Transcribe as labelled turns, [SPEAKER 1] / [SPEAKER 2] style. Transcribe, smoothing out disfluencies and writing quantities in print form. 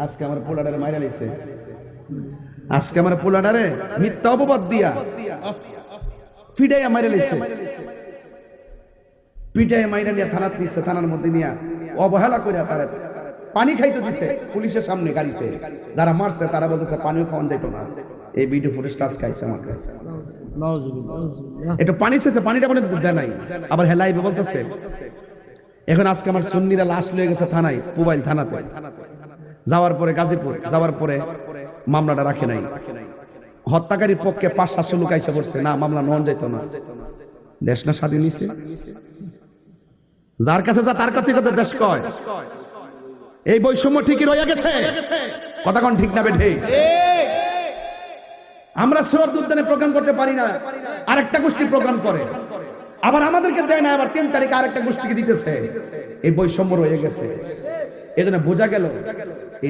[SPEAKER 1] আজকে আমার পোলাডারে মাইরা নিছে, আজকে আমার পোলাডারে মিথ্যা অপবাদ দিয়া ফিডাইয়া মাইরা নিছে, পিটাইয়া মাইরা নিয়ে থানাত নিছে, থানার মধ্যে নিয়ে অবহেলা করে তারা পানি খাইতে দিছে পুলিশের সামনে গাড়িতে। যারা মারছে তারা বলতেছে পানিও খাওয়ান যাইতো না। এই ভিডিও ফুটেজ টাচ খাইছে আমার কাছে, একটু পানি চেয়েছে, পানিটা মানে দেয় নাই। আবার হেলাই বলতেছে এখন আজকে আমার সুন্নিরা লাশ লয়ে গেছে থানায়, পুবাইল থানাতে। যাওয়ার পরে গাজীপুর যাওয়ার পরে মামলাটা রাখে নাই। হত্যাকারীর পক্ষে 500-700 লোক আইসা পড়ছে, না মামলা নন যাইত না। দেশ না স্বাধীন হইছে, যার কাছে যা তার কাছে কত দেশ কয়। এই বৈষম্য ঠিকই রয়ে গেছে, কথা কোন ঠিক না বেঠে? আমরা সোহরাওয়ার্দী উদ্যানে প্রোগ্রাম করতে পারি না, আরেকটা গোষ্ঠী প্রোগ্রাম করে, আবার আমাদেরকে দেয় না, আবার 3 তারিখে আরেকটা গোষ্ঠীকে দিতেছে। এই বৈষম্য রয়ে গেছে। এজন্য বোঝা গেল